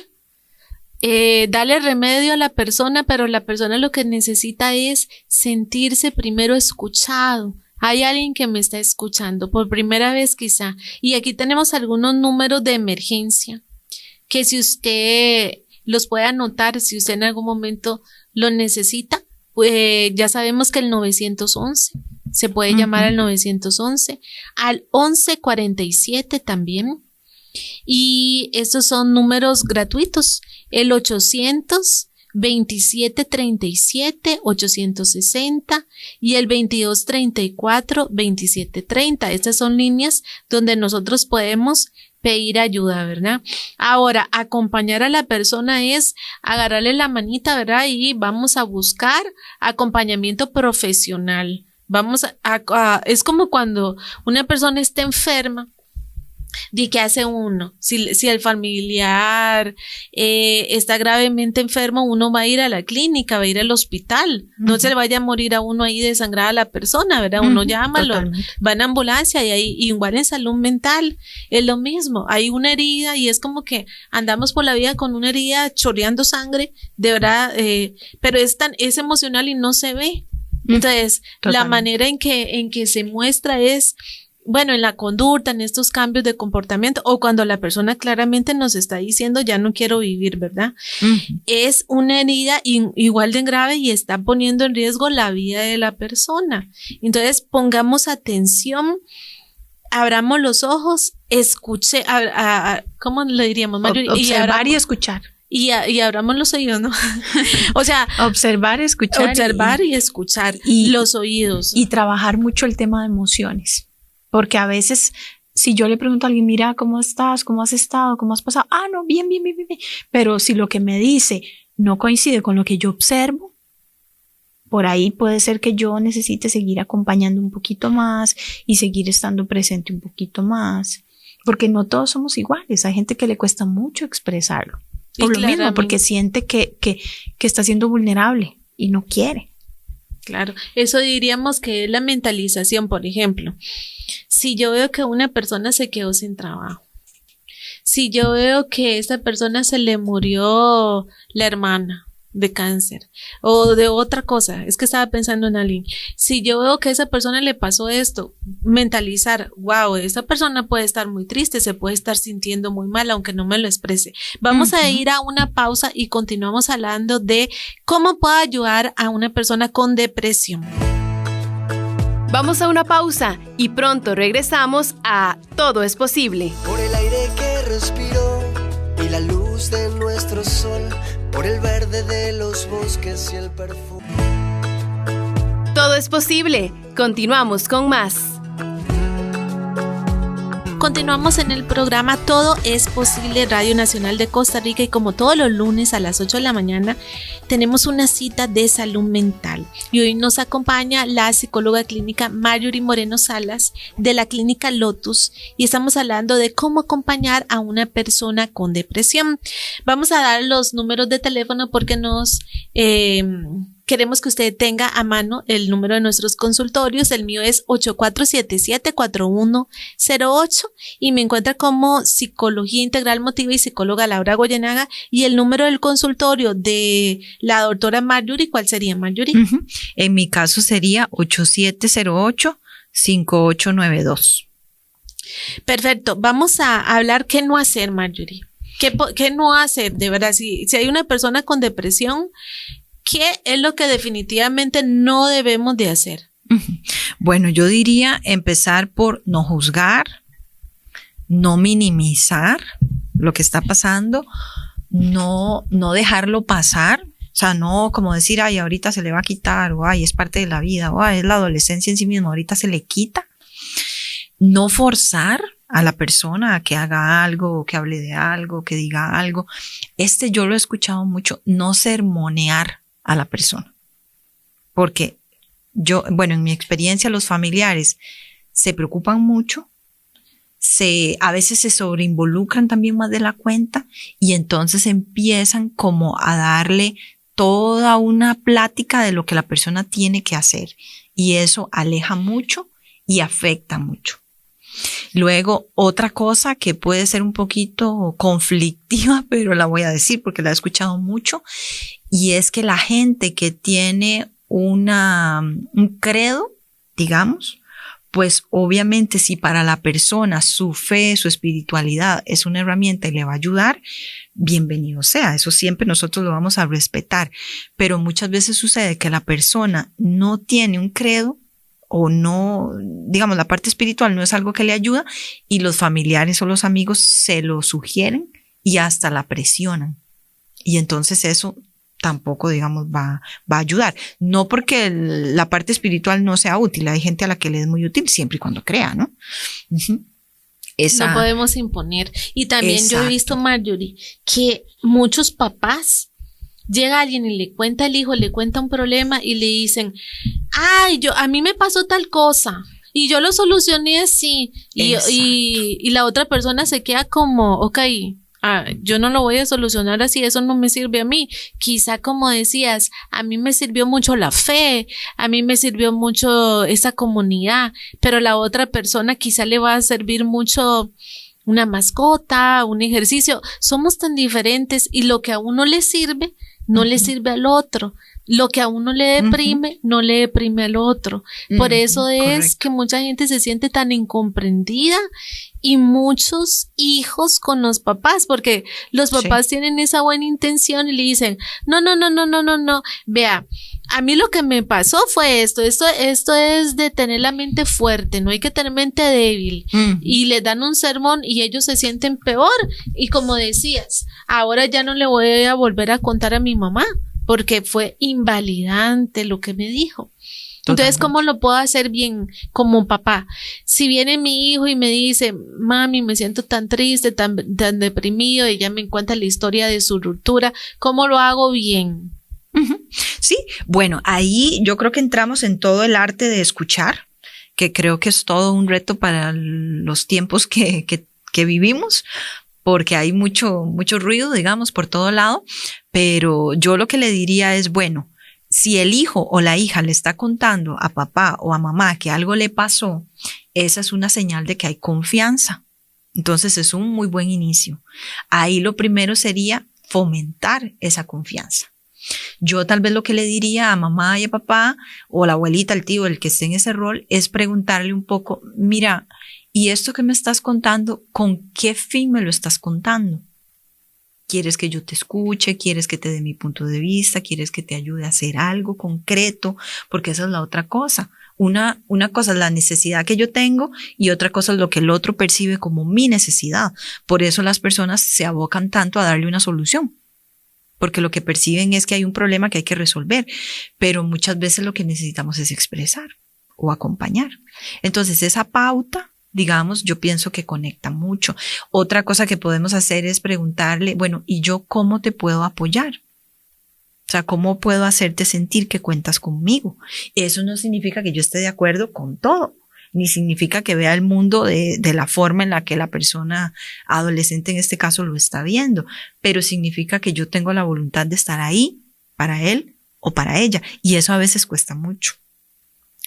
darle remedio a la persona, pero la persona lo que necesita es sentirse primero escuchado. Hay alguien que me está escuchando por primera vez quizá, y aquí tenemos algunos números de emergencia que si usted los puede anotar, si usted en algún momento lo necesita, pues ya sabemos que el 911 se puede llamar al 911, al 1147 también. Y estos son números gratuitos, el 800-2737-860 y el 2234-2730. Estas son líneas donde nosotros podemos pedir ayuda, ¿verdad? Ahora, acompañar a la persona es agarrarle la manita, ¿verdad? Y vamos a buscar acompañamiento profesional. Es como cuando una persona está enferma ¿Y qué hace uno? Si el familiar está gravemente enfermo, uno va a ir a la clínica, va a ir al hospital. No se le vaya a morir a uno ahí desangrada a la persona, ¿verdad? Uno llama, va en ambulancia y ahí igual en salud mental es lo mismo. Hay una herida y es como que andamos por la vida con una herida chorreando sangre, de verdad, pero es emocional y no se ve. Entonces, la manera en que se muestra es, bueno, en la conducta, en estos cambios de comportamiento, o cuando la persona claramente nos está diciendo ya no quiero vivir, ¿verdad? Es una herida igual de grave y está poniendo en riesgo la vida de la persona. Entonces, pongamos atención, abramos los ojos, escuche, ¿cómo le diríamos, Marjorie? Observar y escuchar. Y abramos los oídos, ¿no? O sea, observar y escuchar y los oídos. Y trabajar mucho el tema de emociones. Porque a veces, si yo le pregunto a alguien, mira, ¿cómo estás? ¿Cómo has estado? ¿Cómo has pasado? Ah, no, bien. Pero si lo que me dice no coincide con lo que yo observo, por ahí puede ser que yo necesite seguir acompañando un poquito más y seguir estando presente un poquito más. Porque no todos somos iguales. Hay gente que le cuesta mucho expresarlo. Por lo mismo, porque siente que está siendo vulnerable y no quiere. Claro, eso diríamos que es la mentalización, por ejemplo. Si yo veo que una persona se quedó sin trabajo, si yo veo que a esta persona se le murió la hermana de cáncer o de otra cosa, es que estaba pensando en alguien, si yo veo que a esa persona le pasó esto, mentalizar, wow, esta persona puede estar muy triste, se puede estar sintiendo muy mal aunque no me lo exprese. Vamos a ir a una pausa y continuamos hablando de cómo puedo ayudar a una persona con depresión. Vamos a una pausa y pronto regresamos a Todo es Posible. Por el aire que respiro y la luz de nuestro sol, por el verde de los bosques y el perfume. Todo es posible. Continuamos con más. Continuamos en el programa Todo es Posible, Radio Nacional de Costa Rica, y como todos los lunes a las 8 de la mañana tenemos una cita de salud mental y hoy nos acompaña la psicóloga clínica Marjorie Moreno Salas de la clínica Lotus y estamos hablando de cómo acompañar a una persona con depresión. Vamos a dar los números de teléfono porque queremos que usted tenga a mano el número de nuestros consultorios. El mío es 8477-4108 y me encuentra como Psicología Integral Motiva y psicóloga Laura Goyenaga. Y el número del consultorio de la doctora Marjorie, ¿cuál sería, Marjorie? En mi caso sería 8708-5892. Perfecto. Vamos a hablar qué no hacer, Marjorie. ¿Qué no hacer? De verdad, si hay una persona con depresión, ¿qué es lo que definitivamente no debemos de hacer? Bueno, yo diría empezar por no juzgar, no minimizar lo que está pasando, no dejarlo pasar. O sea, no como decir, ay, ahorita se le va a quitar, o ay, es parte de la vida, o ay, es la adolescencia en sí mismo, ahorita se le quita. No forzar a la persona a que haga algo, que hable de algo, que diga algo. Yo lo he escuchado mucho, no sermonear a la persona. Porque en mi experiencia, los familiares se preocupan mucho, a veces se sobreinvolucran también más de la cuenta y entonces empiezan como a darle toda una plática de lo que la persona tiene que hacer y eso aleja mucho y afecta mucho. Luego, otra cosa que puede ser un poquito conflictiva, pero la voy a decir porque la he escuchado mucho, y es que la gente que tiene un credo, digamos, pues obviamente si para la persona su fe, su espiritualidad es una herramienta y le va a ayudar, bienvenido sea, eso siempre nosotros lo vamos a respetar, pero muchas veces sucede que la persona no tiene un credo o no, digamos, la parte espiritual no es algo que le ayuda y los familiares o los amigos se lo sugieren y hasta la presionan. Y entonces eso tampoco, digamos, va a ayudar. No porque la parte espiritual no sea útil, hay gente a la que le es muy útil siempre y cuando crea, ¿no? Uh-huh. No podemos imponer. Y también Exacto. Yo he visto, Marjorie, que muchos papás, llega alguien y le cuenta al hijo, le cuenta un problema y le dicen, ay, a mí me pasó tal cosa. y yo lo solucioné así, y la otra persona se queda como, ok, yo no lo voy a solucionar así, eso no me sirve a mí. Quizá, como decías, a mí me sirvió mucho la fe, a mí me sirvió mucho esa comunidad, pero la otra persona quizá le va a servir mucho una mascota, un ejercicio. Somos tan diferentes y lo que a uno le sirve, no le sirve al otro. Lo que a uno le deprime, no le deprime al otro. Por eso es que mucha gente se siente tan incomprendida y muchos hijos con los papás, porque los papás tienen esa buena intención y le dicen, no, vea, a mí lo que me pasó fue esto es de tener la mente fuerte, no hay que tener mente débil, y les dan un sermón y ellos se sienten peor, y como decías, ahora ya no le voy a volver a contar a mi mamá, porque fue invalidante lo que me dijo. Entonces, ¿cómo lo puedo hacer bien como papá? Si viene mi hijo y me dice, mami, me siento tan triste, tan deprimido, y ya me cuenta la historia de su ruptura, ¿cómo lo hago bien? Sí, bueno, ahí yo creo que entramos en todo el arte de escuchar, que creo que es todo un reto para los tiempos que vivimos, porque hay mucho ruido, digamos, por todo lado, pero yo lo que le diría es, bueno, si el hijo o la hija le está contando a papá o a mamá que algo le pasó, esa es una señal de que hay confianza. Entonces es un muy buen inicio. Ahí lo primero sería fomentar esa confianza. Yo tal vez lo que le diría a mamá y a papá, o la abuelita, el tío, el que esté en ese rol, es preguntarle un poco, mira, ¿y esto que me estás contando, con qué fin me lo estás contando? ¿Quieres que yo te escuche? ¿Quieres que te dé mi punto de vista? ¿Quieres que te ayude a hacer algo concreto? Porque esa es la otra cosa. Una cosa es la necesidad que yo tengo y otra cosa es lo que el otro percibe como mi necesidad. Por eso las personas se abocan tanto a darle una solución, porque lo que perciben es que hay un problema que hay que resolver, pero muchas veces lo que necesitamos es expresar o acompañar. Entonces esa pauta, digamos, yo pienso que conecta mucho. Otra cosa que podemos hacer es preguntarle, bueno, ¿y yo cómo te puedo apoyar? O sea, ¿cómo puedo hacerte sentir que cuentas conmigo? Eso no significa que yo esté de acuerdo con todo, ni significa que vea el mundo de la forma en la que la persona adolescente en este caso lo está viendo, pero significa que yo tengo la voluntad de estar ahí para él o para ella, y eso a veces cuesta mucho.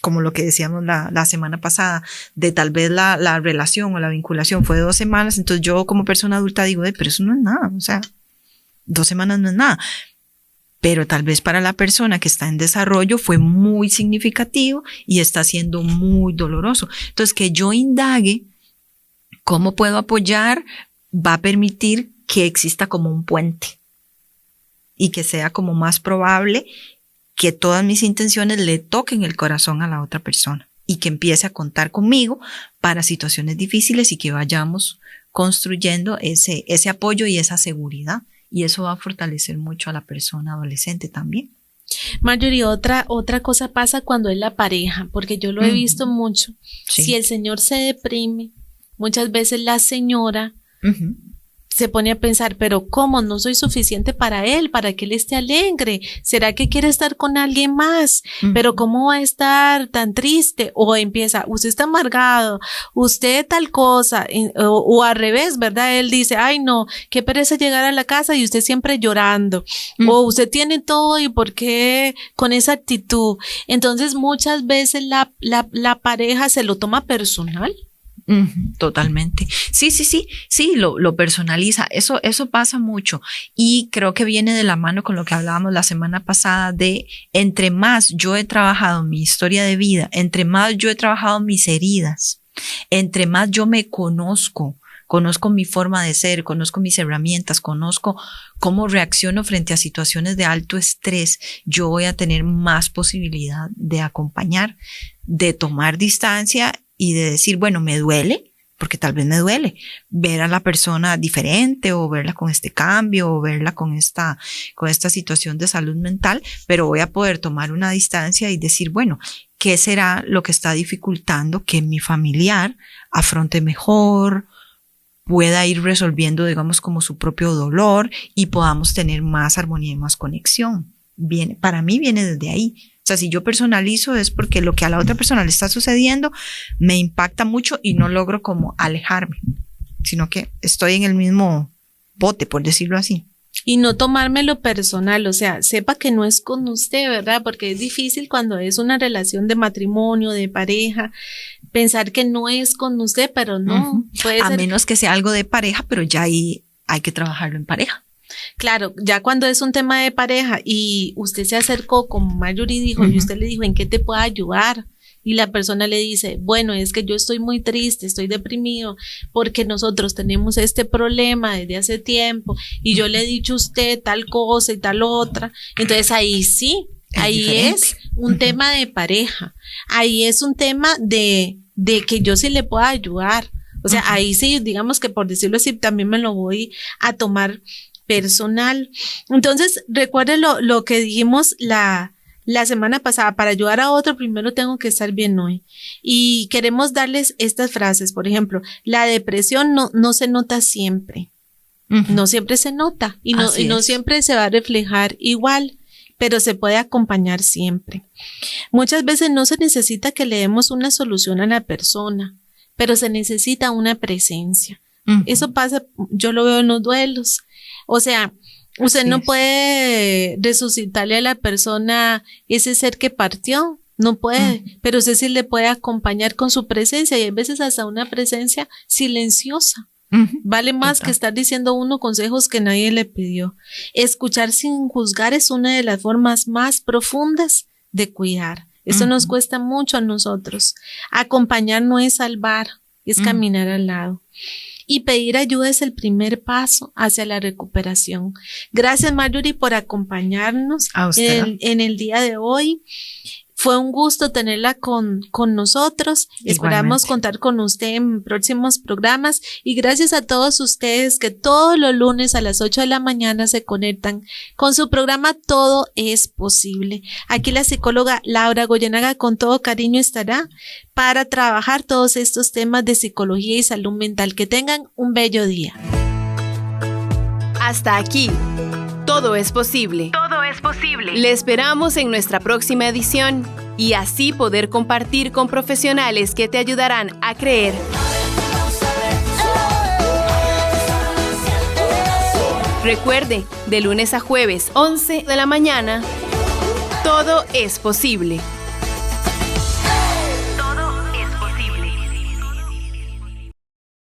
Como lo que decíamos la semana pasada, de tal vez la relación o la vinculación fue de 2 semanas, entonces yo como persona adulta digo, pero eso no es nada, o sea, 2 semanas no es nada, pero tal vez para la persona que está en desarrollo fue muy significativo y está siendo muy doloroso. Entonces, que yo indague cómo puedo apoyar va a permitir que exista como un puente y que sea como más probable que todas mis intenciones le toquen el corazón a la otra persona y que empiece a contar conmigo para situaciones difíciles y que vayamos construyendo ese apoyo y esa seguridad. Y eso va a fortalecer mucho a la persona adolescente también. Marjorie, otra cosa pasa cuando es la pareja, porque yo lo he visto mucho. Sí. Si el señor se deprime, muchas veces la señora se pone a pensar, pero ¿cómo? No soy suficiente para él que él esté alegre. ¿Será que quiere estar con alguien más? Pero ¿cómo va a estar tan triste? O empieza, usted está amargado, usted tal cosa, o al revés, ¿verdad? Él dice, ay no, qué pereza llegar a la casa y usted siempre llorando. O usted tiene todo y ¿por qué con esa actitud? Entonces muchas veces la pareja se lo toma personal. Totalmente. Sí, lo personaliza. Eso pasa mucho y creo que viene de la mano con lo que hablábamos la semana pasada de entre más yo he trabajado mi historia de vida, entre más yo he trabajado mis heridas, entre más yo me conozco mi forma de ser, conozco mis herramientas, conozco cómo reacciono frente a situaciones de alto estrés, yo voy a tener más posibilidad de acompañar, de tomar distancia y de decir, bueno, me duele, porque tal vez me duele ver a la persona diferente o verla con este cambio o verla con esta situación de salud mental, pero voy a poder tomar una distancia y decir, bueno, ¿qué será lo que está dificultando que mi familiar afronte mejor, pueda ir resolviendo, digamos, como su propio dolor y podamos tener más armonía y más conexión? Para mí viene desde ahí. sea, si yo personalizo es porque lo que a la otra persona le está sucediendo me impacta mucho y no logro como alejarme, sino que estoy en el mismo bote, por decirlo así. Y no tomármelo personal, o sea, sepa que no es con usted, ¿verdad? Porque es difícil cuando es una relación de matrimonio, de pareja, pensar que no es con usted, pero no. Puede A ser, menos que sea algo de pareja, pero ya ahí hay que trabajarlo en pareja. claro, ya cuando es un tema de pareja y usted se acercó como Marjorie dijo, y usted le dijo, ¿en qué te puedo ayudar? Y la persona le dice, bueno, es que yo estoy muy triste, estoy deprimido, porque nosotros tenemos este problema desde hace tiempo, y yo le he dicho a usted tal cosa y tal otra. Entonces ahí sí, ahí diferente. es un tema de pareja, ahí es un tema de que yo sí le pueda ayudar. O sea, ahí sí, digamos que por decirlo así, también me lo voy a tomar personal. Entonces, recuerde lo que dijimos la semana pasada: para ayudar a otro, primero tengo que estar bien hoy. Y queremos darles estas frases. Por ejemplo, la depresión no se nota siempre. No siempre se nota y no siempre se va a reflejar igual, pero se puede acompañar siempre. Muchas veces no se necesita que le demos una solución a la persona, pero se necesita una presencia. Eso pasa, yo lo veo en los duelos. O sea, usted no puede resucitarle a la persona ese ser que partió, no puede, pero usted sí le puede acompañar con su presencia, y a veces hasta una presencia silenciosa. Vale más que estar diciendo uno consejos que nadie le pidió. Escuchar sin juzgar es una de las formas más profundas de cuidar. Eso nos cuesta mucho a nosotros. Acompañar no es salvar, es caminar al lado. Y pedir ayuda es el primer paso hacia la recuperación. Gracias, Marjorie, por acompañarnos en el día de hoy. Fue un gusto tenerla con nosotros. Igualmente. Esperamos contar con usted en próximos programas. Y gracias a todos ustedes que todos los lunes a las 8 de la mañana se conectan con su programa Todo es Posible. Aquí la psicóloga Laura Goyenaga con todo cariño estará para trabajar todos estos temas de psicología y salud mental. Que tengan un bello día. Hasta aquí. Todo es posible. Todo es posible. Le esperamos en nuestra próxima edición y así poder compartir con profesionales que te ayudarán a creer. Recuerde, de lunes a jueves, 11 de la mañana, todo es posible.